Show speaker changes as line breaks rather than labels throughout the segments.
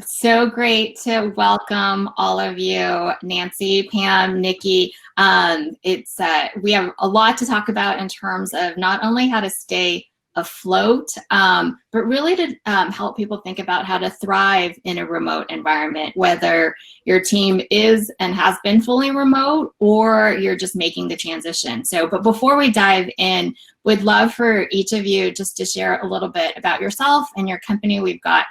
So great to welcome all of you, Nancy, Pam, Nikki. We have a lot to talk about in terms of not only how to stay afloat, but really to help people think about how to thrive in a remote environment, whether your team is and has been fully remote or you're just making the transition. But before we dive in, would love for each of you just to share a little bit about yourself and your company. We've got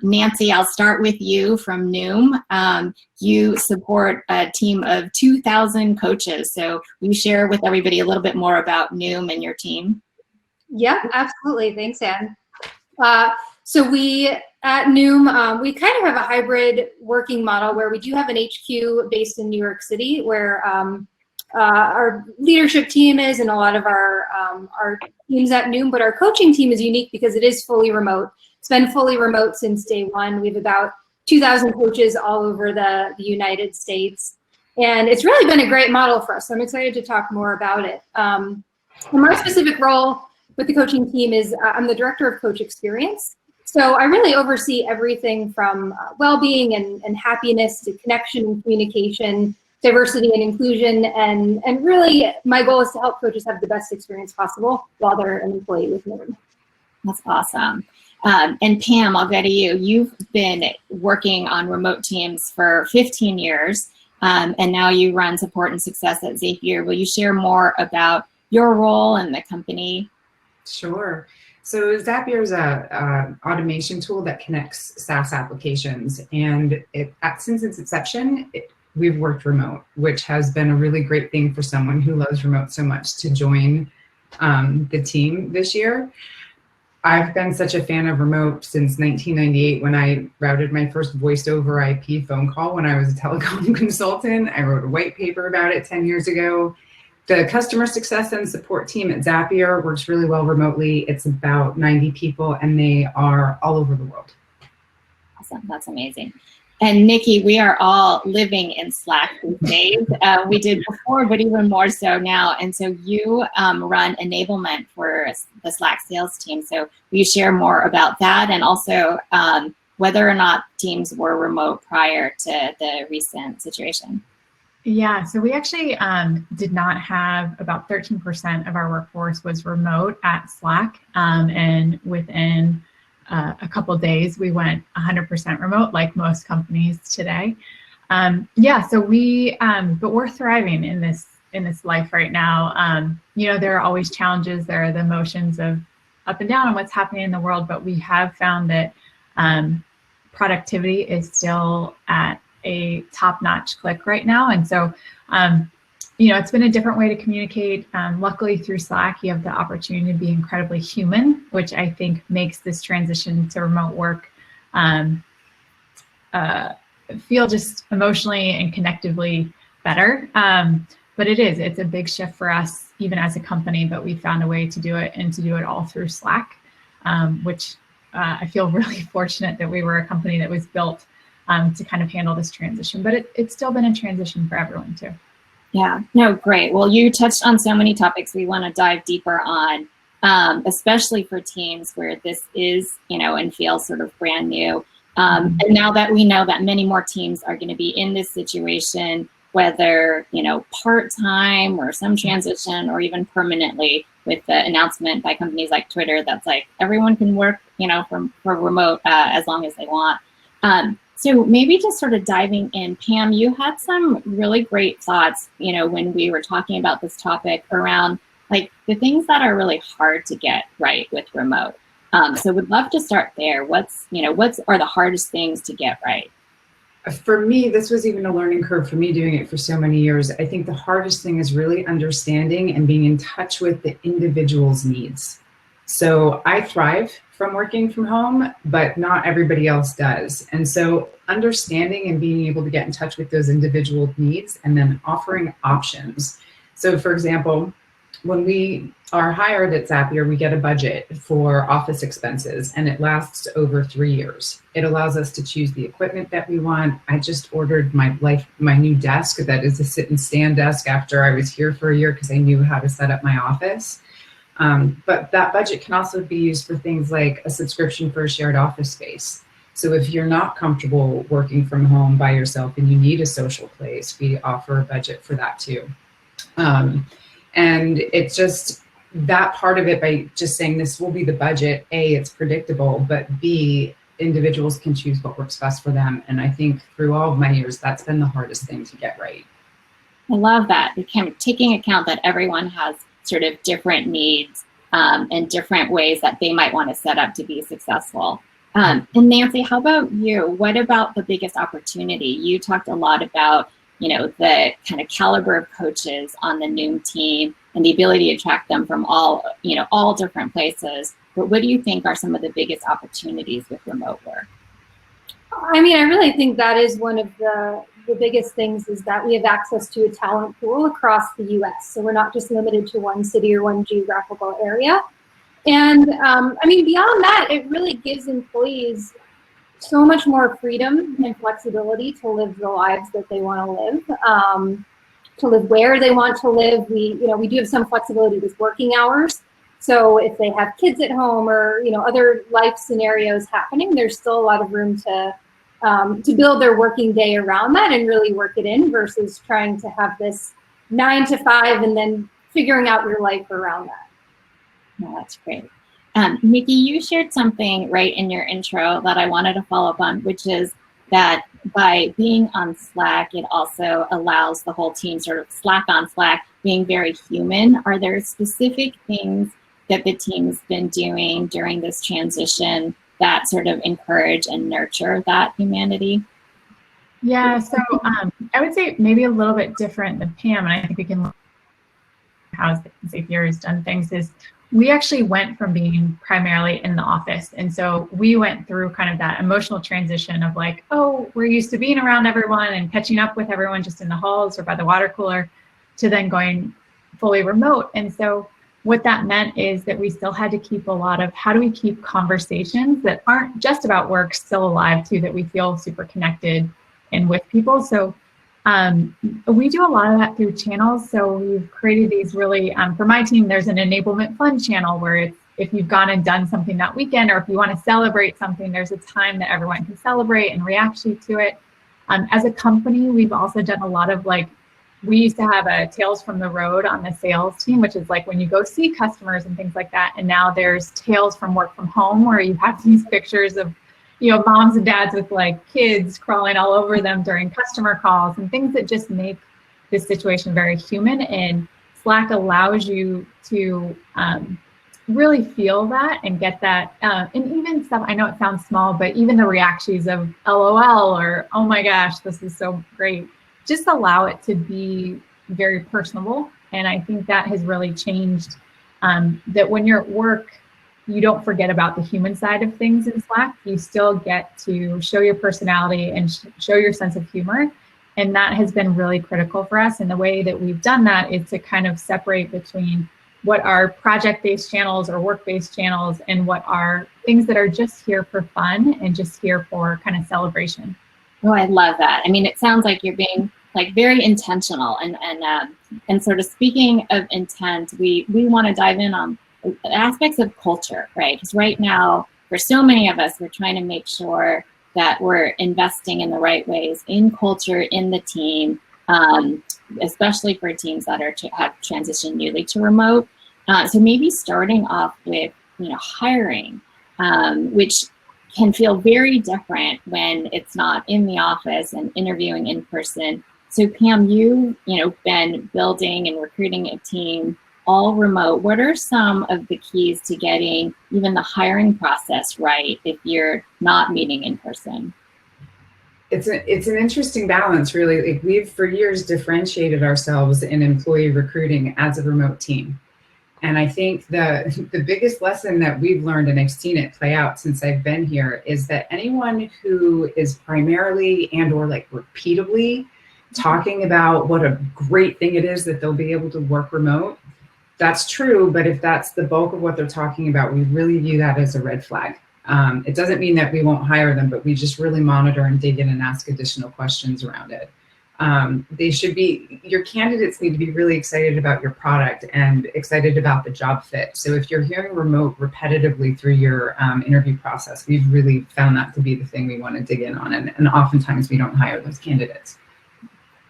Nancy, I'll start with you from Noom. You support a team of 2,000 coaches. So will you share with everybody a little bit more about Noom and your team?
Yeah, absolutely. Thanks, Anne. So we at Noom, we kind of have a hybrid working model where we do have an HQ based in New York City where our leadership team is and a lot of our teams at Noom, but our coaching team is unique because it is fully remote. It's been fully remote since day one. We have about 2,000 coaches all over the United States. And it's really been a great model for us. So I'm excited to talk more about it. My specific role with the coaching team is I'm the director of coach experience. So I really oversee everything from well-being and happiness to connection and communication, diversity and inclusion. And really my goal is to help coaches have the best experience possible while they're an employee with Noom.
That's awesome. And Pam, I'll go to you. You've been working on remote teams for 15 years, and now you run support and success at Zapier. Will you share more about your role in the company?
Sure. So Zapier is a automation tool that connects SaaS applications, and since its inception, we've worked remote, which has been a really great thing for someone who loves remote so much to join the team this year. I've been such a fan of remote since 1998 when I routed my first voice over IP phone call when I was a telecom consultant. I wrote a white paper about it 10 years ago. The customer success and support team at Zapier works really well remotely. It's about 90 people and they are all over the world.
Awesome, that's amazing. And Nikki, we are all living in Slack these days. We did before, but even more so now. And so you run enablement for the Slack sales team. So will you share more about that and also whether or not teams were remote prior to the recent situation?
Yeah, so we actually did not have about 13% of our workforce was remote at Slack. And within a couple of days, we went 100% remote, like most companies today. Yeah, so but we're thriving in this life right now. There are always challenges. There are the emotions of up and down and what's happening in the world, but we have found that productivity is still at a top-notch click right now. And so, it's been a different way to communicate. Luckily through Slack, you have the opportunity to be incredibly human, which I think makes this transition to remote work feel just emotionally and connectively better. But it's a big shift for us, even as a company, but we found a way to do it and to do it all through Slack, which I feel really fortunate that we were a company that was built to kind of handle this transition, but it's still been a transition for everyone too.
Yeah, no, great. Well, you touched on so many topics we want to dive deeper on, especially for teams where this is, and feels sort of brand new. And now that we know that many more teams are going to be in this situation, whether, part-time or some transition or even permanently with the announcement by companies like Twitter, that's like everyone can work, for remote as long as they want. So maybe just sort of diving in, Pam, you had some really great thoughts, when we were talking about this topic around like the things that are really hard to get right with remote. So would love to start there. What are the hardest things to get right?
For me, this was even a learning curve for me doing it for so many years. I think the hardest thing is really understanding and being in touch with the individual's needs. So I thrive from working from home, but not everybody else does. And so understanding and being able to get in touch with those individual needs and then offering options. So for example, when we are hired at Zapier, we get a budget for office expenses and it lasts over 3 years. It allows us to choose the equipment that we want. I just ordered my new desk that is a sit and stand desk after I was here for a year because I knew how to set up my office. But that budget can also be used for things like a subscription for a shared office space. So if you're not comfortable working from home by yourself and you need a social place, we offer a budget for that too. And it's just that part of it, by just saying this will be the budget, A, it's predictable, but B, individuals can choose what works best for them. And I think through all of my years, that's been the hardest thing to get right.
I love that. Kind of taking account that everyone has sort of different needs and different ways that they might want to set up to be successful. And Nancy, how about you? What about the biggest opportunity? You talked a lot about, the kind of caliber of coaches on the Noom team and the ability to attract them from all different places. But what do you think are some of the biggest opportunities with remote work?
I mean, I really think that is one of the biggest things, is that we have access to a talent pool across the U.S. So we're not just limited to one city or one geographical area. And I mean, beyond that, it really gives employees so much more freedom and flexibility to live the lives that they want to live where they want to live. We do have some flexibility with working hours. So if they have kids at home or, other life scenarios happening, there's still a lot of room to build their working day around that and really work it in, versus trying to have this 9 to 5 and then figuring out your life around that.
No, that's great. Nikki, you shared something right in your intro that I wanted to follow up on, which is that by being on Slack, it also allows the whole team sort of Slack on Slack, being very human. Are there specific things that the team's been doing during this transition that sort of encourage and nurture that humanity?
Yeah, so I would say maybe a little bit different than Pam, and I think we can look at how Zapier has done things, is we actually went from being primarily in the office. And so we went through kind of that emotional transition of like, oh, we're used to being around everyone and catching up with everyone just in the halls or by the water cooler, to then going fully remote. And so what that meant is that we still had to keep a lot of, how do we keep conversations that aren't just about work still alive too, that we feel super connected and with people. So we do a lot of that through channels. So we've created these really, for my team, there's an enablement fun channel where it's, if you've gone and done something that weekend, or if you want to celebrate something, there's a time that everyone can celebrate and react to it. As a company, we've also done a lot of we used to have a Tales from the Road on the sales team, which is like when you go see customers and things like that. And now there's Tales from Work from Home, where you have these pictures of moms and dads with kids crawling all over them during customer calls, and things that just make this situation very human. And Slack allows you to really feel that and get that. And even stuff, I know it sounds small, but even the reactions of LOL or, oh my gosh, this is so great, just allow it to be very personable. And I think that has really changed, that when you're at work, you don't forget about the human side of things in Slack. You still get to show your personality and show your sense of humor. And that has been really critical for us. And the way that we've done that is to kind of separate between what are project-based channels or work-based channels and what are things that are just here for fun and just here for kind of celebration.
Oh, I love that. I mean, it sounds like you're being very intentional. And sort of speaking of intent, we want to dive in on aspects of culture, right? Because right now, for so many of us, we're trying to make sure that we're investing in the right ways in culture, in the team, especially for teams that have transitioned newly to remote. So maybe starting off with, hiring, which can feel very different when it's not in the office and interviewing in person. So Pam, you've been building and recruiting a team all remote. What are some of the keys to getting even the hiring process right if you're not meeting in person?
It's an interesting balance, really. We've for years differentiated ourselves in employee recruiting as a remote team. And I think the biggest lesson that we've learned, and I've seen it play out since I've been here, is that anyone who is primarily and or repeatedly talking about what a great thing it is that they'll be able to work remote, that's true. But if that's the bulk of what they're talking about, we really view that as a red flag. It doesn't mean that we won't hire them, but we just really monitor and dig in and ask additional questions around it. Your candidates need to be really excited about your product and excited about the job fit. So if you're hearing remote repetitively through your interview process, we've really found that to be the thing we want to dig in on. And oftentimes we don't hire those candidates.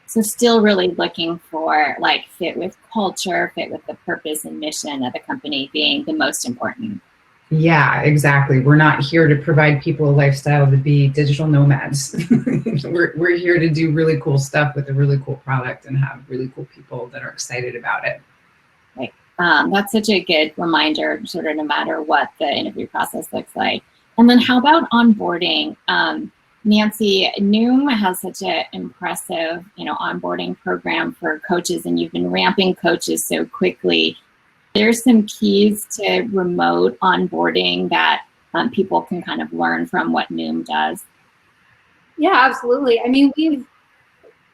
So still really looking for like fit with culture, fit with the purpose and mission of the company being the most important.
Yeah, exactly. We're not here to provide people a lifestyle to be digital nomads. we're here to do really cool stuff with a really cool product and have really cool people that are excited about it.
Right. That's such a good reminder, sort of no matter what the interview process looks like. And then how about onboarding? Nancy, Noom has such an impressive, onboarding program for coaches, and you've been ramping coaches so quickly. There's some keys to remote onboarding that people can kind of learn from what Noom does.
Yeah, absolutely. I mean,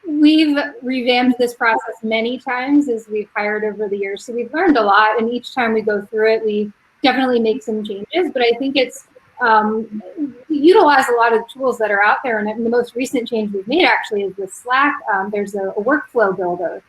we've revamped this process many times as we've hired over the years. So we've learned a lot, and each time we go through it, we definitely make some changes. But I think it's we utilize a lot of the tools that are out there, and the most recent change we've made actually is with Slack. There's a workflow builder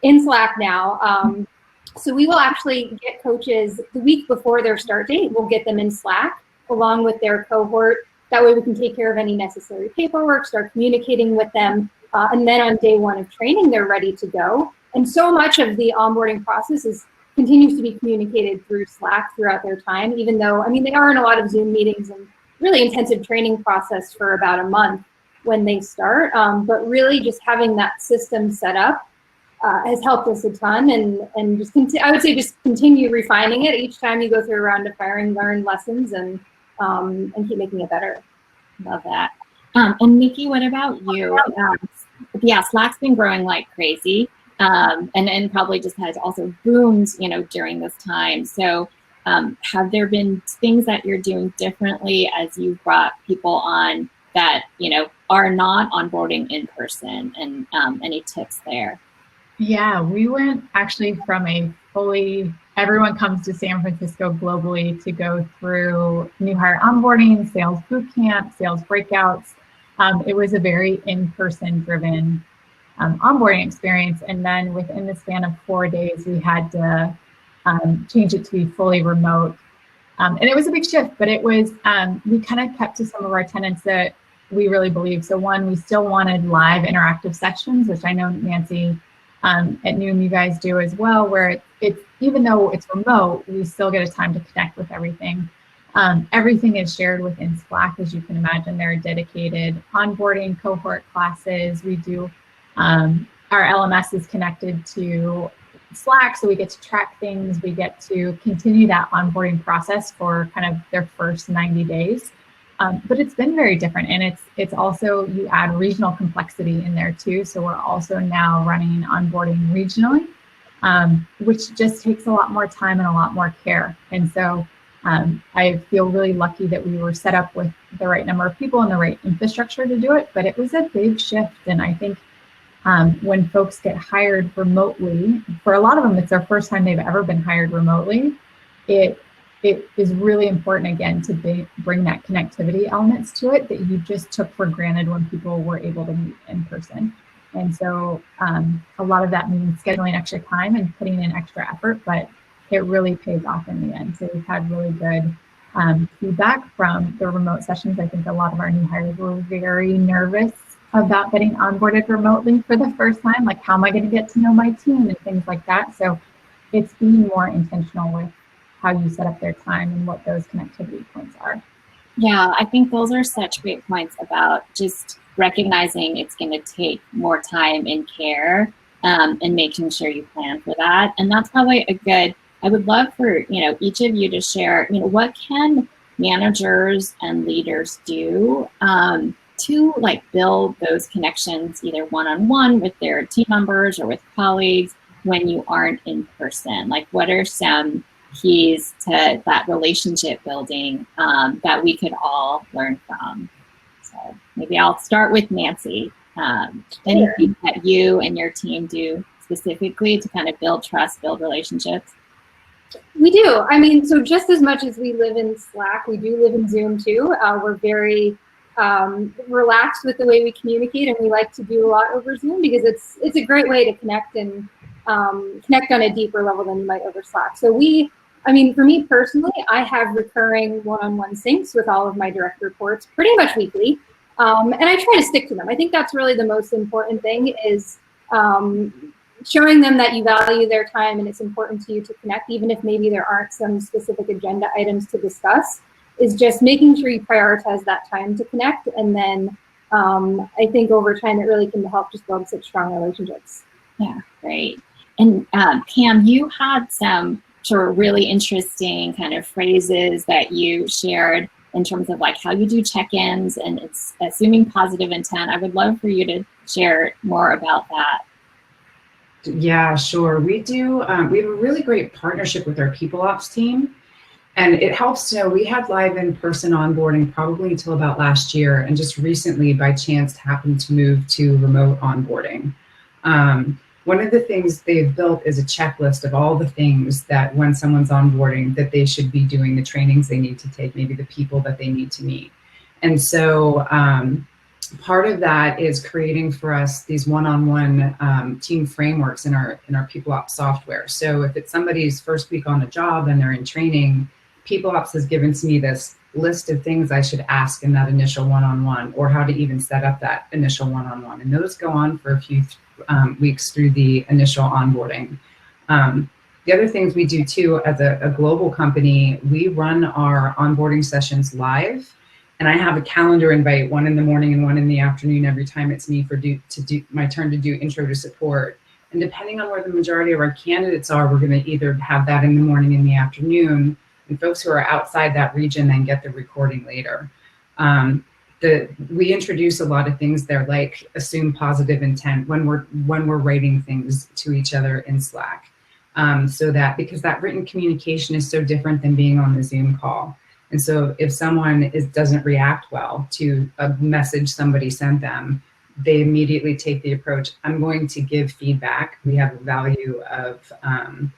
in Slack now. So we will actually get coaches the week before their start date. We'll get them in Slack along with their cohort. That way we can take care of any necessary paperwork, start communicating with them. And then on day one of training, they're ready to go. And so much of the onboarding process continues to be communicated through Slack throughout their time, even though, they are in a lot of Zoom meetings and really intensive training process for about a month when they start. But really just having that system set up has helped us a ton, and just I would say just continue refining it each time you go through a round of firing, learn lessons, and keep making it better.
Love that. And Nikki, what about you? Slack's been growing like crazy, and probably just has also boomed, during this time. So have there been things that you're doing differently as you've brought people on that, are not onboarding in person, and any tips there?
Yeah, we went actually from everyone comes to San Francisco globally to go through new hire onboarding, sales boot camp, sales breakouts. It was a very in-person driven onboarding experience. And then within the span of 4 days, we had to change it to be fully remote. And it was a big shift, but it was, we kind of kept to some of our tenets that we really believe. So one, we still wanted live interactive sessions, which I know Nancy at Noom you guys do as well, where it's even though it's remote, we still get a time to connect with everything. Everything is shared within Slack, as you can imagine. There are dedicated onboarding cohort classes. We do, our LMS is connected to Slack, so we get to track things. We get to continue that onboarding process for kind of their first 90 days. But it's been very different, and it's also, you add regional complexity in there too. So we're also now running onboarding regionally, which just takes a lot more time and a lot more care. And so I feel really lucky that we were set up with the right number of people and the right infrastructure to do it. But it was a big shift, and I think when folks get hired remotely, for a lot of them, it's their first time they've ever been hired remotely. It is really important, again, to bring that connectivity elements to it that you just took for granted when people were able to meet in person. And so a lot of that means scheduling extra time and putting in extra effort, but it really pays off in the end. So we've had really good feedback from the remote sessions. I think a lot of our new hires were very nervous about getting onboarded remotely for the first time, like how am I going to get to know my team and things like that. So it's being more intentional with how you set up their time and what those connectivity points are.
Yeah, I think those are such great points about just recognizing it's going to take more time and care, and making sure you plan for that. And that's probably I would love for, each of you to share, what can managers and leaders do to build those connections, either one-on-one with their team members or with colleagues when you aren't in person? What are some keys to that relationship building that we could all learn from? So maybe I'll start with Nancy. Anything that you and your team do specifically to kind of build trust, build relationships?
We do. So just as much as we live in Slack, we do live in Zoom too. We're very relaxed with the way we communicate, and we like to do a lot over Zoom because it's a great way to connect and connect on a deeper level than you might over Slack. So for me personally, I have recurring one-on-one syncs with all of my direct reports pretty much weekly. And I try to stick to them. I think that's really the most important thing is showing them that you value their time and it's important to you to connect, even if maybe there aren't some specific agenda items to discuss, is just making sure you prioritize that time to connect. And then I think over time, it really can help just build such strong relationships.
Yeah, great. And Pam, you had some sort of really interesting kind of phrases that you shared in terms of like how you do check-ins and it's assuming positive intent. I would love for you to share more about that.
Yeah, sure. We do. We have a really great partnership with our people ops team. And it helps to know we had live in-person onboarding probably until about last year, and just recently by chance happened to move to remote onboarding. One of the things they've built is a checklist of all the things that when someone's onboarding that they should be doing, the trainings they need to take, maybe the people that they need to meet. And so part of that is creating for us these one-on-one team frameworks in our people ops software. So if it's somebody's first week on a job and they're in training, people ops has given to me this list of things I should ask in that initial one-on-one, or how to even set up that initial one-on-one. And those go on for a few weeks through the initial onboarding. The other things we do too, as a global company, we run our onboarding sessions live. And I have a calendar invite, one in the morning and one in the afternoon every time it's me my turn to do intro to support. And depending on where the majority of our candidates are, we're going to either have that in the morning and the afternoon, and folks who are outside that region then get the recording later. We introduce a lot of things there, like assume positive intent when we're writing things to each other in Slack, so that because that written communication is so different than being on the Zoom call. And so if someone doesn't react well to a message somebody sent them, they immediately take the approach, I'm going to give feedback. We have a value of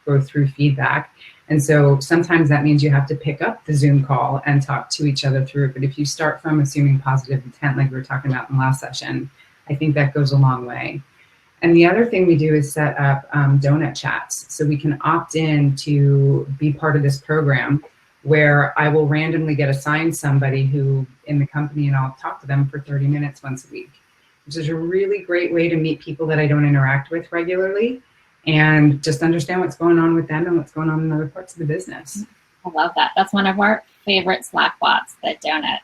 growth through feedback. And so sometimes that means you have to pick up the Zoom call and talk to each other through it. But if you start from assuming positive intent, like we were talking about in the last session, I think that goes a long way. And the other thing we do is set up donut chats. So we can opt in to be part of this program where I will randomly get assigned somebody who in the company, and I'll talk to them for 30 minutes once a week, which is a really great way to meet people that I don't interact with regularly and just understand what's going on with them and what's going on in other parts of the business.
I love that. That's one of our favorite Slack bots, that donut.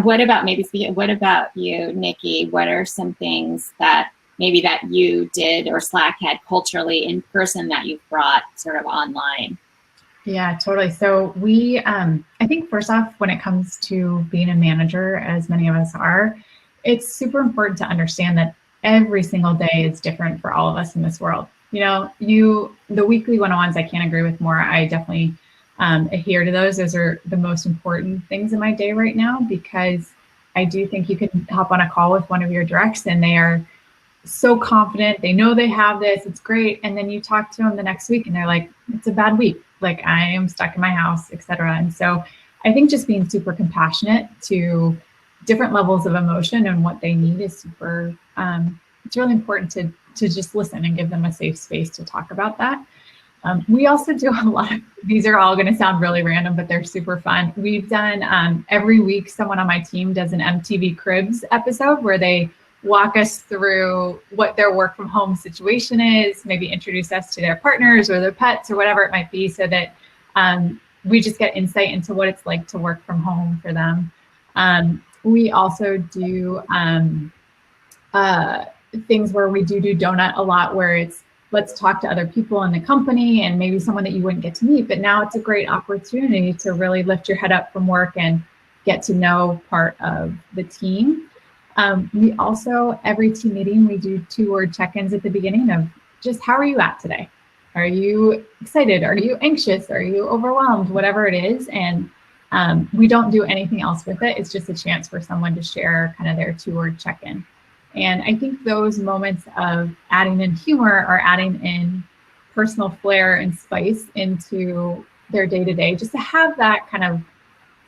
What about you, Nikki? What are some things that maybe that you did or Slack had culturally in person that you've brought sort of online?
Yeah, totally. So we, I think first off, when it comes to being a manager, as many of us are, it's super important to understand that every single day is different for all of us in this world. The weekly one-on-ones, I can't agree with more. I definitely adhere to those. Those are the most important things in my day right now, because I do think you can hop on a call with one of your directs and they are so confident. They know they have this. It's great. And then you talk to them the next week and they're like, it's a bad week. Like I am stuck in my house, et cetera. And so I think just being super compassionate to different levels of emotion and what they need is super, it's really important to just listen and give them a safe space to talk about that. We also do a lot of, these are all going to sound really random, but they're super fun. We've done every week, someone on my team does an MTV Cribs episode where they walk us through what their work from home situation is, maybe introduce us to their partners or their pets or whatever it might be, so that we just get insight into what it's like to work from home for them. We also do things where we do donut a lot, where it's let's talk to other people in the company and maybe someone that you wouldn't get to meet, but now it's a great opportunity to really lift your head up from work and get to know part of the team. We also, every team meeting, we do 2-word check-ins at the beginning of just how are you at today? Are you excited? Are you anxious? Are you overwhelmed? Whatever it is. And we don't do anything else with it. It's just a chance for someone to share kind of their 2-word check-in. And I think those moments of adding in humor or adding in personal flair and spice into their day-to-day, just to have that kind of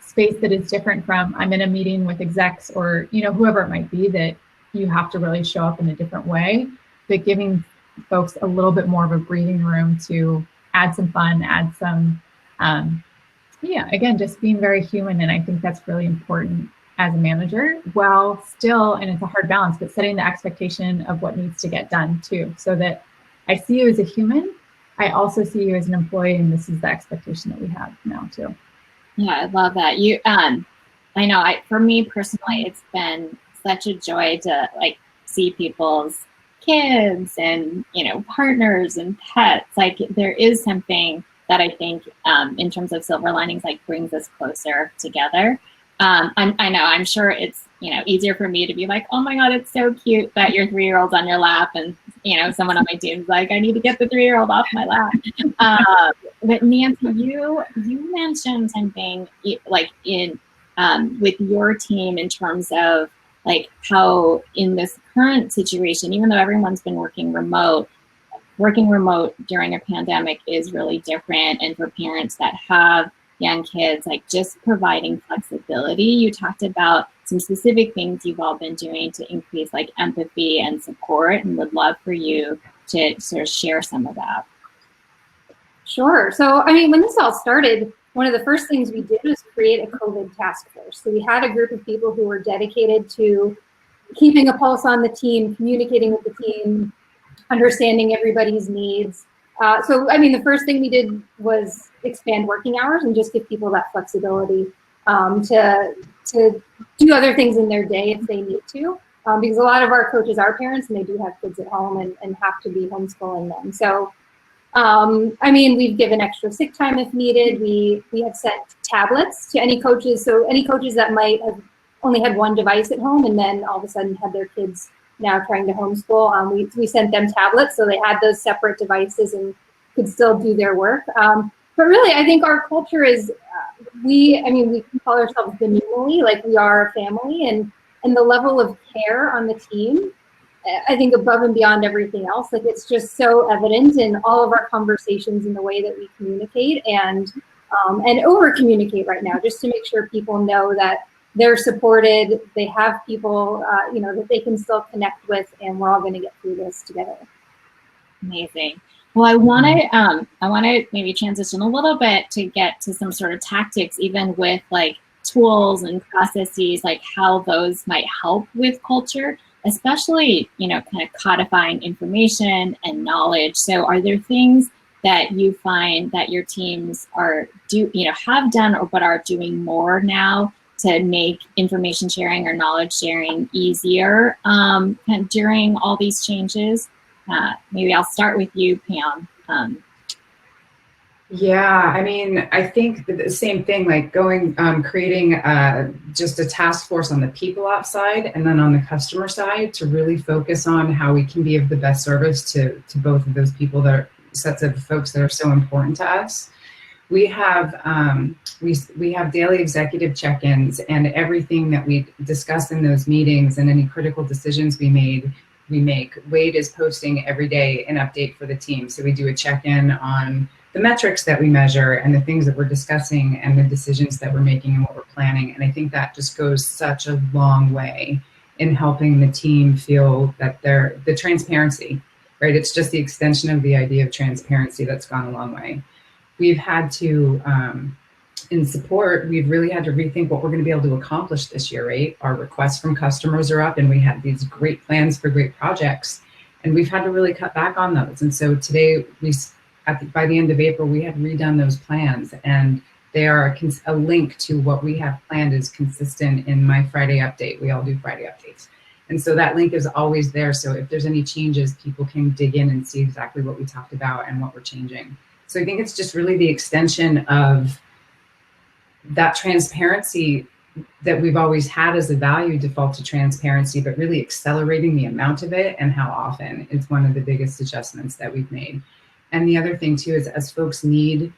space that is different from I'm in a meeting with execs or, whoever it might be, that you have to really show up in a different way, but giving folks a little bit more of a breathing room to add some fun, add some, again, just being very human. And I think that's really important as a manager, while still, and it's a hard balance, but setting the expectation of what needs to get done too, so that I see you as a human, I also see you as an employee, and this is the expectation that we have now too.
Yeah, I love that. I know for me personally, it's been such a joy to see people's kids and, partners and pets. There is something that I think in terms of silver linings, brings us closer together. I'm sure it's, easier for me to be like, oh my God, it's so cute that your 3-year-old's on your lap. And, someone on my team's like, I need to get the 3-year-old off my lap. But Nancy, you mentioned something with your team in terms of how in this current situation, even though everyone's been working remote during a pandemic is really different. And for parents that have young kids, just providing flexibility. You talked about some specific things you've all been doing to increase empathy and support, and would love for you to sort of share some of that.
Sure. So, when this all started, one of the first things we did was create a COVID task force. So we had a group of people who were dedicated to keeping a pulse on the team, communicating with the team, understanding everybody's needs. The first thing we did was expand working hours and just give people that flexibility to do other things in their day if they need to. Because a lot of our coaches are parents and they do have kids at home and have to be homeschooling them. So, we've given extra sick time if needed. We have sent tablets to any coaches. So any coaches that might have only had one device at home and then all of a sudden had their kids now trying to homeschool, we sent them tablets so they had those separate devices and could still do their work. But really, I think our culture is, we call ourselves the Noomily, we are a family, and the level of care on the team, I think above and beyond everything else, it's just so evident in all of our conversations and the way that we communicate and over communicate right now, just to make sure people know that they're supported, they have people, that they can still connect with, and we're all going to get through this together.
Amazing. Well, I want to maybe transition a little bit to get to some sort of tactics, even with tools and processes, how those might help with culture, especially, kind of codifying information and knowledge. So are there things that you find that your teams have done or but are doing more now to make information sharing or knowledge sharing easier during all these changes? Maybe I'll start with you, Pam.
I think the same thing, creating just a task force on the people ops side and then on the customer side to really focus on how we can be of the best service to both of those people that are sets of folks that are so important to us. We have we have daily executive check-ins, and everything that we discuss in those meetings and any critical decisions we make. Wade is posting every day an update for the team. So we do a check-in on the metrics that we measure and the things that we're discussing and the decisions that we're making and what we're planning. And I think that just goes such a long way in helping the team feel that the transparency, right? It's just the extension of the idea of transparency that's gone a long way. We've had to, in support, we've really had to rethink what we're going to be able to accomplish this year, right? Our requests from customers are up and we had these great plans for great projects, and we've had to really cut back on those. And so today, by the end of April, we had redone those plans, and they are a link to what we have planned is consistent in my Friday update. We all do Friday updates. And so that link is always there. So if there's any changes, people can dig in and see exactly what we talked about and what we're changing. So I think it's just really the extension of that transparency that we've always had as a value, default to transparency, but really accelerating the amount of it and how often is one of the biggest adjustments that we've made. And the other thing too is as folks need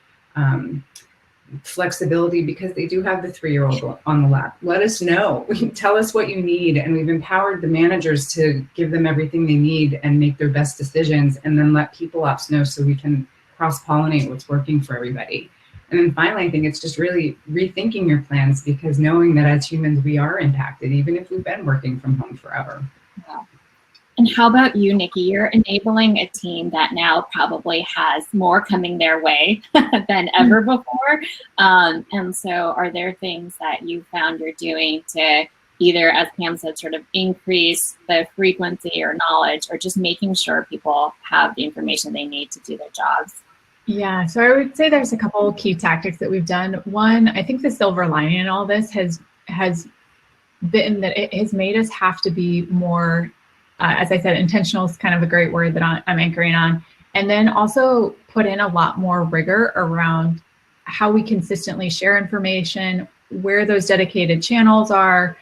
flexibility because they do have the 3-year-old on the lap, let us know. Tell us what you need, and we've empowered the managers to give them everything they need and make their best decisions, and then let people ops know so we can cross-pollinate what's working for everybody. And then finally, I think it's just really rethinking your plans, because knowing that as humans, we are impacted, even if we've been working from home forever.
Yeah. And how about you, Nikki? You're enabling a team that now probably has more coming their way than ever before. And so are there things that you found you're doing to either, as Pam said, sort of increase the frequency or knowledge, or just making sure people have the information they need to do their jobs?
Yeah, so I would say there's a couple key tactics that we've done. One, I think the silver lining in all this has been that it has made us have to be more, as I said, intentional is kind of a great word that I'm anchoring on. And then also put in a lot more rigor around how we consistently share information, where those dedicated channels are,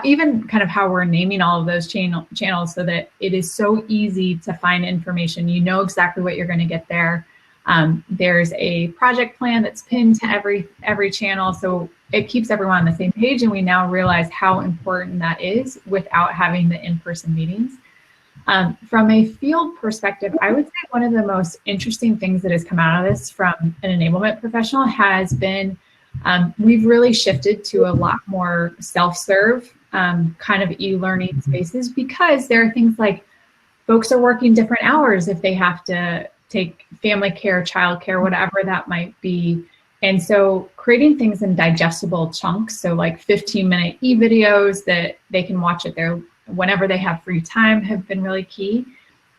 even kind of how we're naming all of those channels so that it is so easy to find information. You know exactly what you're going to get there. There's a project plan that's pinned to every channel, so it keeps everyone on the same page, and we now realize how important that is without having the in-person meetings. From a field perspective, I would say one of the most interesting things that has come out of this from an enablement professional has been we've really shifted to a lot more self-serve kind of e-learning spaces, because there are things like folks are working different hours if they have to take family care, childcare, whatever that might be. And so creating things in digestible chunks, so like 15-minute e-videos that they can watch at their whenever they have free time, have been really key.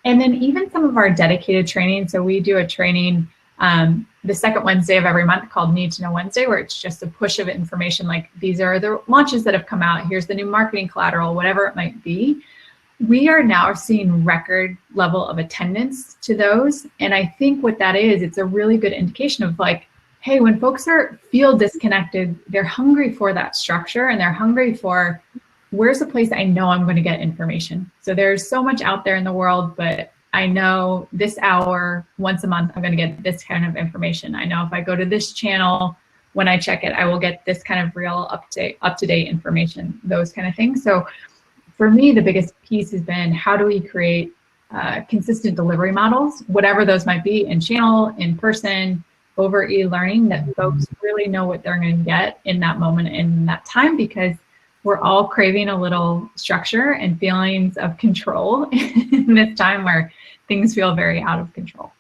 And then even some of our dedicated training. So we do a training the second Wednesday of every month called Need to Know Wednesday, where it's just a push of information like, these are the launches that have come out, here's the new marketing collateral, whatever it might be. We are now seeing record level of attendance to those. And I think what that is, it's a really good indication of like, hey, when folks feel disconnected, they're hungry for that structure, and they're hungry for, where's the place I know I'm going to get information? So there's so much out there in the world, but I know this hour, once a month, I'm going to get this kind of information. I know if I go to this channel, when I check it, I will get this kind of real up-to-date information, those kind of things. So for me, the biggest piece has been, how do we create consistent delivery models, whatever those might be, in channel, in person, over e-learning, that folks really know what they're going to get in that moment, in that time, because we're all craving a little structure and feelings of control in this time where things feel very out of control.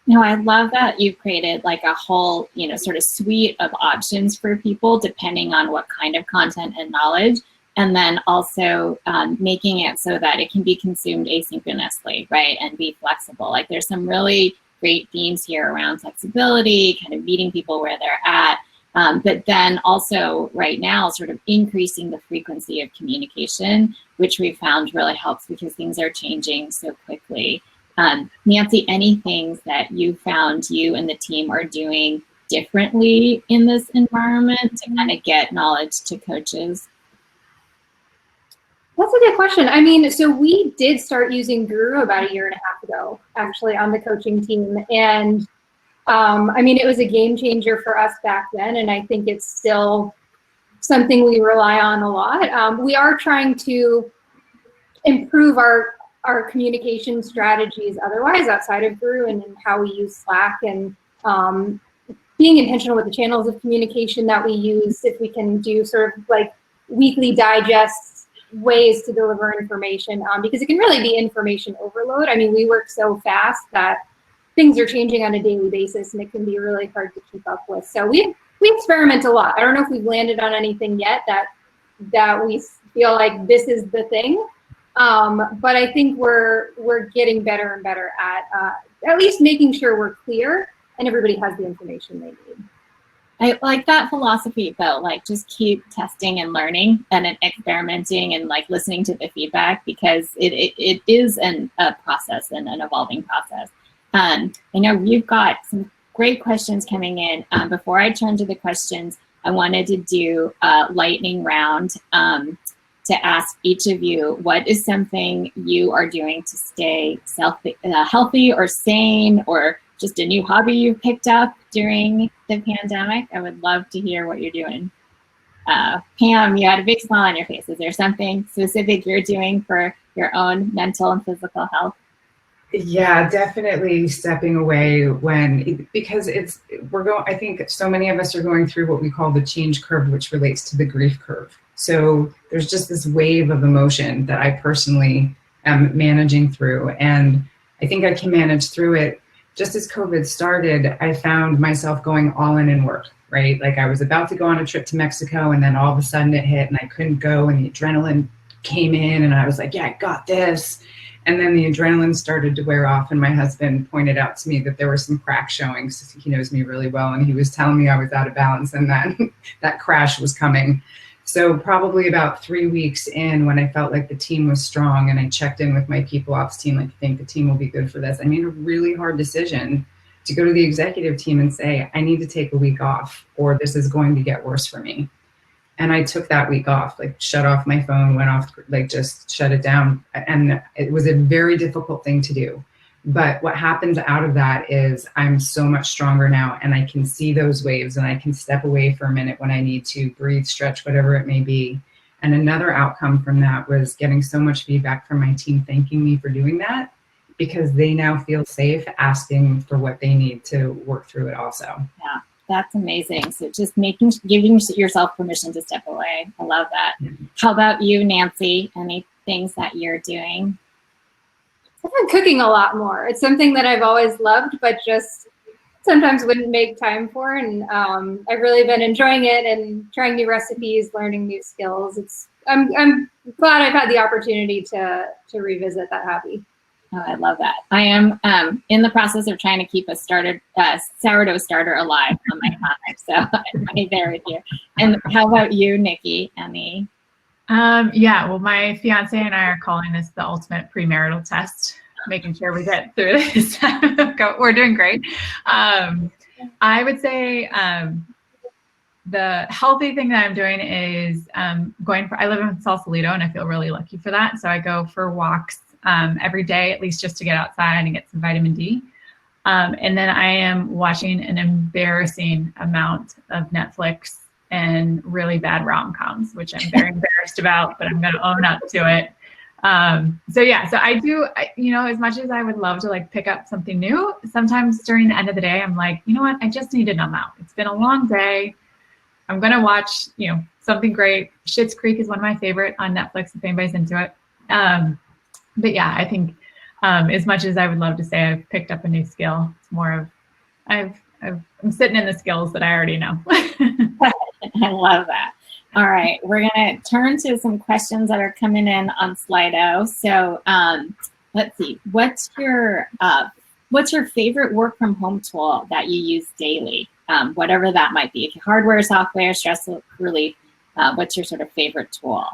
No, I love that you've created like a whole, sort of suite of options for people depending on what kind of content and knowledge, and then also making it so that it can be consumed asynchronously, right, and be flexible. Like there's some really great themes here around flexibility, kind of meeting people where they're at. But then also right now sort of increasing the frequency of communication, which we found really helps because things are changing so quickly. Nancy, any things that you found you and the team are doing differently in this environment to kind of get knowledge to coaches?
That's a good question. I mean, so we did start using Guru about 1.5 years ago, actually, on the coaching team. And I mean, it was a game changer for us back then, and I think it's still something we rely on a lot. We are trying to improve our communication strategies otherwise outside of Guru, and how we use Slack, and being intentional with the channels of communication that we use. If we can do sort of like weekly digests, ways to deliver information, because it can really be information overload. I mean, we work so fast that things are changing on a daily basis, and it can be really hard to keep up with. So we experiment a lot. I don't know if we've landed on anything yet that we feel like this is the thing, but I think we're getting better and better at least making sure we're clear and everybody has the information they need.
I like that philosophy, though, like just keep testing and learning and experimenting and like listening to the feedback, because it is a process and an evolving process. I know you've got some great questions coming in. Before I turn to the questions, I wanted to do a lightning round to ask each of you, what is something you are doing to stay healthy or sane, or just a new hobby you've picked up during the pandemic? I would love to hear what you're doing. Pam, you had a big smile on your face. Is there something specific you're doing for your own mental and physical health?
Yeah, definitely stepping away because I think so many of us are going through what we call the change curve, which relates to the grief curve. So there's just this wave of emotion that I personally am managing through. And I think I can manage through it. Just as COVID started, I found myself going all in work, right? Like I was about to go on a trip to Mexico and then all of a sudden it hit and I couldn't go and the adrenaline came in and I was like, yeah, I got this. And then the adrenaline started to wear off and my husband pointed out to me that there were some cracks showing. So he knows me really well and he was telling me I was out of balance and that that crash was coming. So probably about 3 weeks in, when I felt like the team was strong and I checked in with my people ops team, like, I think the team will be good for this. I made a really hard decision to go to the executive team and say, I need to take a week off or this is going to get worse for me. And I took that week off, like shut off my phone, went off, like just shut it down. And it was a very difficult thing to do. But what happens out of that is I'm so much stronger now and I can see those waves and I can step away for a minute when I need to breathe, stretch, whatever it may be. And another outcome from that was getting so much feedback from my team thanking me for doing that because they now feel safe asking for what they need to work through it also.
Yeah. That's amazing. So just giving yourself permission to step away. I love that. How about you, Nancy? Any things that you're doing?
I've been cooking a lot more. It's something that I've always loved, but just sometimes wouldn't make time for. And I've really been enjoying it and trying new recipes, learning new skills. I'm glad I've had the opportunity to revisit that hobby.
Oh, I love that. I am in the process of trying to keep a sourdough starter alive on my comic. So I'm right there with you. And how about you, Nikki? Any?
Yeah, well, my fiance and I are calling this the ultimate premarital test, making sure we get through this. We're doing great. I would say the healthy thing that I'm doing is I live in Sausalito and I feel really lucky for that. So I go for walks every day, at least just to get outside and get some vitamin D. And then I am watching an embarrassing amount of Netflix and really bad rom-coms, which I'm very embarrassed about, but I'm going to own up to it. So I do, as much as I would love to like pick up something new, sometimes during the end of the day, I'm like, you know what? I just need to numb out. It's been a long day. I'm going to watch, something great. Schitt's Creek is one of my favorite on Netflix, if anybody's into it. But yeah, I think as much as I would love to say I've picked up a new skill, it's more of I'm sitting in the skills that I already know.
I love that. All right, we're gonna turn to some questions that are coming in on Slido. So let's see, what's your favorite work from home tool that you use daily? Whatever that might be, hardware, software, stress relief. What's your sort of favorite tool?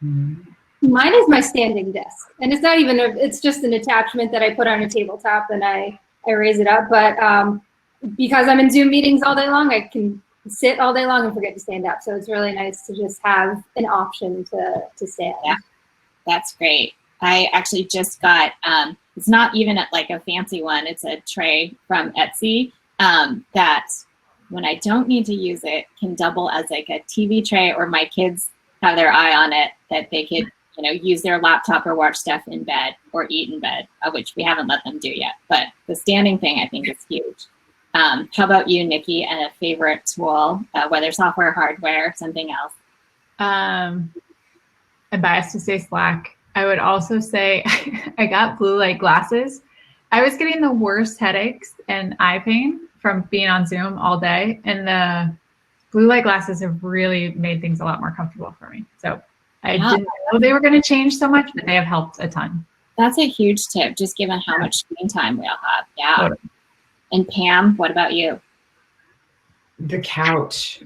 Mine is my standing desk, and it's not even it's just an attachment that I put on a tabletop and I raise it up. But because I'm in Zoom meetings all day long, I can sit all day long and forget to stand up. So it's really nice to just have an option to stand.
Yeah, that's great. I actually just got, it's not even like a fancy one. It's a tray from Etsy that when I don't need to use it can double as like a TV tray, or my kids have their eye on it that they could, use their laptop or watch stuff in bed or eat in bed, which we haven't let them do yet. But the standing thing I think is huge. How about you, Nikki, and a favorite tool, whether software, hardware, something else?
I'm biased to say Slack. I would also say I got blue light glasses. I was getting the worst headaches and eye pain from being on Zoom all day, and the blue light glasses have really made things a lot more comfortable for me. So I didn't know they were going to change so much, but they have helped a ton.
That's a huge tip, just given how much screen time we all have. Yeah. Totally. And Pam, what about you?
The couch.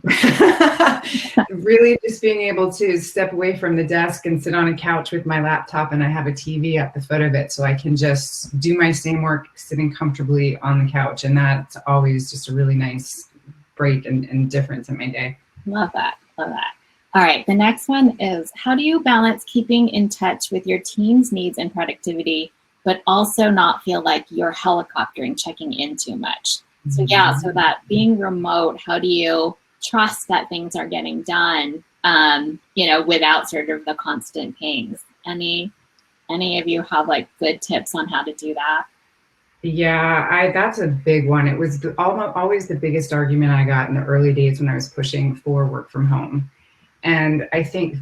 Really just being able to step away from the desk and sit on a couch with my laptop, and I have a TV at the foot of it, so I can just do my same work sitting comfortably on the couch. And that's always just a really nice break and difference in my day.
Love that. Love that. All right. The next one is, how do you balance keeping in touch with your team's needs and productivity, but also not feel like you're helicoptering, checking in too much? So yeah, so that being remote, how do you trust that things are getting done, without sort of the constant pings? Any any of you have like good tips on how to do that?
Yeah, that's a big one. It was always the biggest argument I got in the early days when I was pushing for work from home. And I think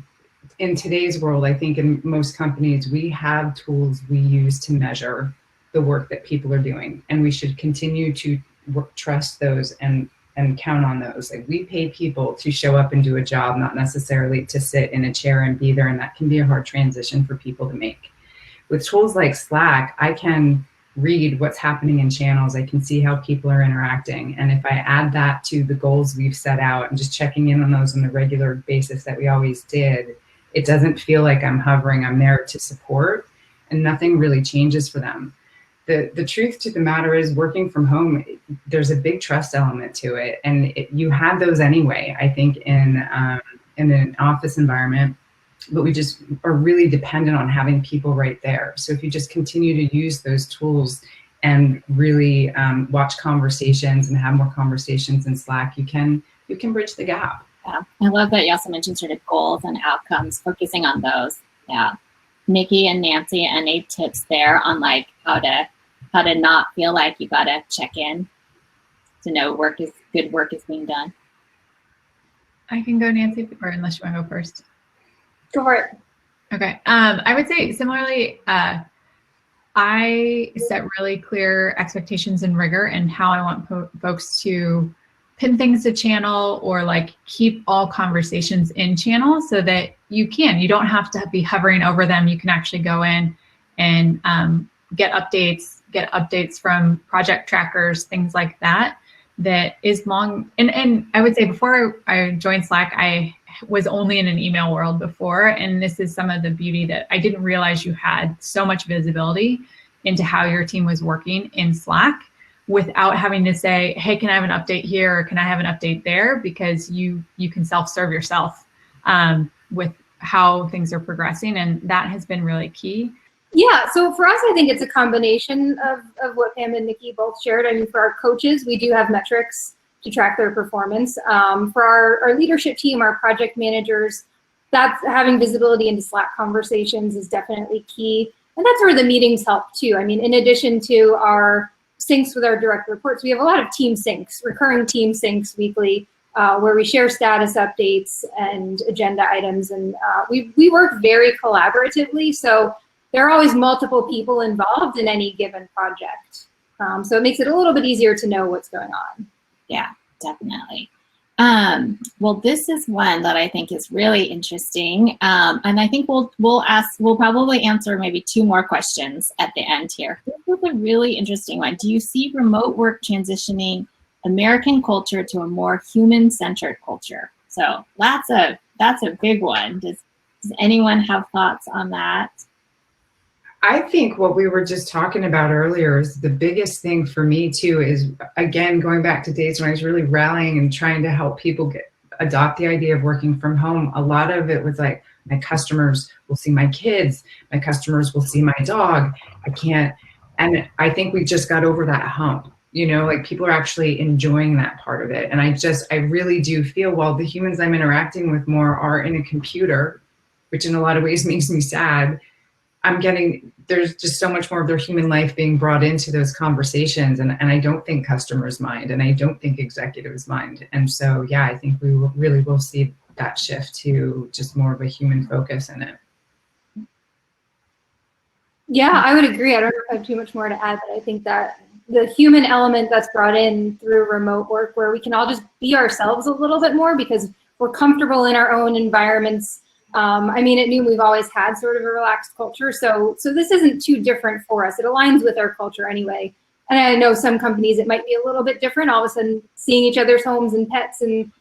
in today's world, I think in most companies, we have tools we use to measure the work that people are doing. And we should continue to trust those and count on those. Like, we pay people to show up and do a job, not necessarily to sit in a chair and be there. And that can be a hard transition for people to make. With tools like Slack, I can read what's happening in channels. I can see how people are interacting. And if I add that to the goals we've set out and just checking in on those on the regular basis that we always did, it doesn't feel like I'm hovering. I'm there to support, and nothing really changes for them. The truth to the matter is, working from home, there's a big trust element to it. And you have those anyway, I think, in an office environment. But we just are really dependent on having people right there. So if you just continue to use those tools and really watch conversations and have more conversations in Slack, you can bridge the gap.
Yeah, I love that you also mentioned sort of goals and outcomes, focusing on those. Yeah. Nikki and Nancy, any tips there on like how to not feel like you gotta check in to know good work is being done?
I can go, Nancy, or unless you want to go first.
Go for it.
Okay. I would say similarly, I set really clear expectations and rigor and how I want folks to pin things to channel or like keep all conversations in channel so that you don't have to be hovering over them. You can actually go in and get updates from project trackers, things like that. That is long. And I would say before I joined Slack, I was only in an email world before. And this is some of the beauty that I didn't realize you had so much visibility into how your team was working in Slack without having to say, hey, can I have an update here? Or can I have an update there? Because you can self-serve yourself with how things are progressing. And that has been really key.
Yeah, so for us, I think it's a combination of what Pam and Nikki both shared. I mean, for our coaches, we do have metrics to track their performance. For our leadership team, our project managers, that's having visibility into Slack conversations is definitely key. And that's where the meetings help too. I mean, in addition to our syncs with our direct reports, we have a lot of team syncs, recurring team syncs weekly, where we share status updates and agenda items. And we work very collaboratively. So there are always multiple people involved in any given project. So it makes it a little bit easier to know what's going on.
Yeah, definitely. Well, this is one that I think is really interesting. And I think we'll probably answer maybe 2 more questions at the end here. This is a really interesting one. Do you see remote work transitioning American culture to a more human-centered culture? So that's a big one. Does anyone have thoughts on that?
I think what we were just talking about earlier is the biggest thing for me too is, again, going back to days when I was really rallying and trying to help people adopt the idea of working from home. A lot of it was like, my customers will see my kids, my customers will see my dog. And I think we just got over that hump. Like, people are actually enjoying that part of it. And I really do feel, while the humans I'm interacting with more are in a computer, which in a lot of ways makes me sad, there's just so much more of their human life being brought into those conversations. And I don't think customers mind, and I don't think executives mind. And so, yeah, I think we really will see that shift to just more of a human focus in it.
Yeah, I would agree. I don't know if I have too much more to add, but I think that the human element that's brought in through remote work, where we can all just be ourselves a little bit more because we're comfortable in our own environments. I mean, at Noom, we've always had sort of a relaxed culture. So this isn't too different for us. It aligns with our culture anyway. And I know some companies, it might be a little bit different, all of a sudden seeing each other's homes and pets and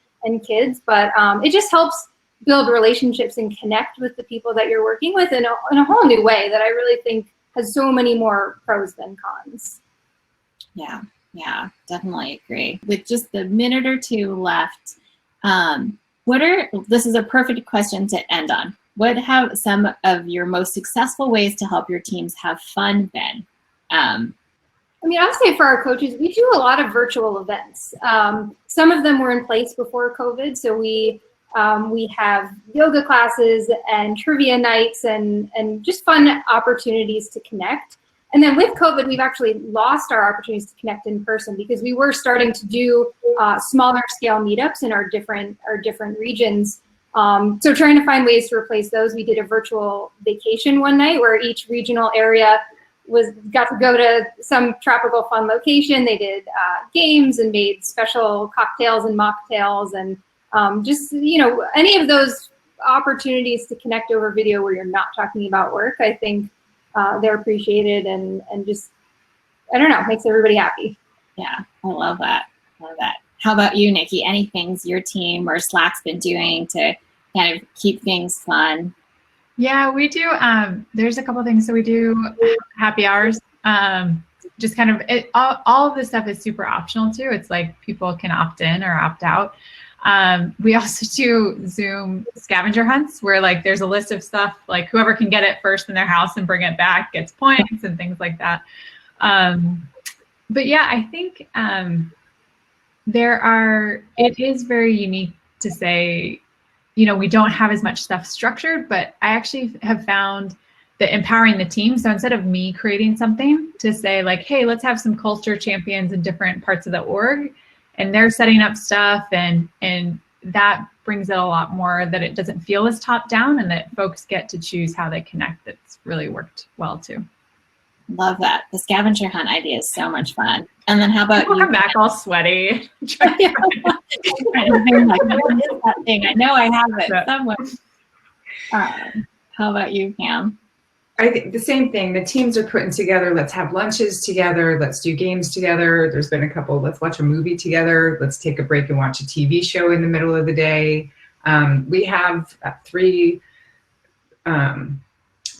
kids. But it just helps build relationships and connect with the people that you're working with in a whole new way that I really think has so many more pros than cons.
Yeah, definitely agree. With just a minute or 2 left, this is a perfect question to end on. What have some of your most successful ways to help your teams have fun been?
I mean, I'll say for our coaches, we do a lot of virtual events. Some of them were in place before COVID. So we We have yoga classes and trivia nights and just fun opportunities to connect. And then with COVID, we've actually lost our opportunities to connect in person because we were starting to do smaller scale meetups in our different regions. So trying to find ways to replace those. We did a virtual vacation one night where each regional area got to go to some tropical fun location. They did games and made special cocktails and mocktails and just, any of those opportunities to connect over video where you're not talking about work, I think they're appreciated and just, I don't know, makes everybody happy.
Yeah, I love that. Love that. How about you, Nikki? Any things your team or Slack's been doing to kind of keep things fun?
Yeah, we do. There's a couple things. So we do happy hours. Just kind of all of this stuff is super optional too. It's like people can opt in or opt out. We also do Zoom scavenger hunts where like there's a list of stuff, like whoever can get it first in their house and bring it back gets points and things like that. But yeah, I think it is very unique to say, we don't have as much stuff structured, but I actually have found that empowering the team. So instead of me creating something to say like, hey, let's have some culture champions in different parts of the org, and they're setting up stuff and that brings it a lot more, that it doesn't feel as top down and that folks get to choose how they connect. That's really worked well too.
Love that. The scavenger hunt idea is so much fun. And then how about you?
I'm back all sweaty.
What is that thing? I know I have it somewhere. How about you, Pam?
I think the same thing. The teams are putting together, let's have lunches together, let's do games together. There's been a couple, let's watch a movie together, let's take a break and watch a TV show in the middle of the day. We have 3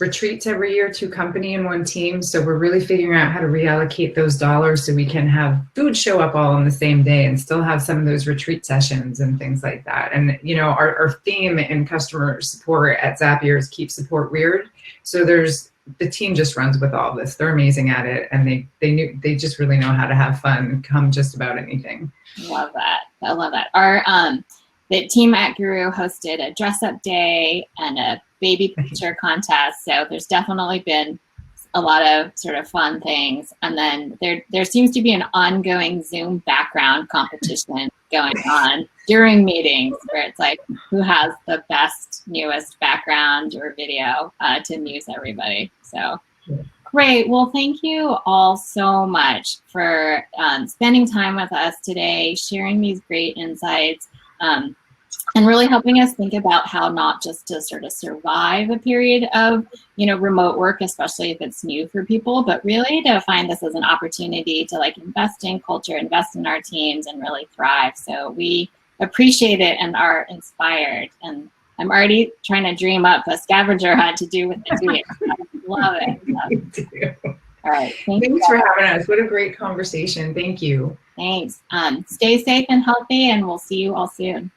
retreats every year, 2 company and 1 team. So we're really figuring out how to reallocate those dollars so we can have food show up all on the same day and still have some of those retreat sessions and things like that. And our theme in customer support at Zapier is keep support weird. So the team just runs with all this. They're amazing at it, and they just really know how to have fun and come just about anything.
Love that. I love that. Our the team at Guru hosted a dress up day and a baby picture contest. So there's definitely been a lot of sort of fun things. And then there seems to be an ongoing Zoom background competition going on during meetings where it's like, who has the best, newest background or video to amuse everybody. So great. Well, thank you all so much for spending time with us today, sharing these great insights, and really helping us think about how not just to sort of survive a period of, remote work, especially if it's new for people, but really to find this as an opportunity to like invest in culture, invest in our teams, and really thrive. So we appreciate it and are inspired. And I'm already trying to dream up a scavenger hunt to do with the team. Love it.
Me too.
All right.
Thanks for having us. What a great conversation. Thank you.
Thanks. Stay safe and healthy, and we'll see you all soon.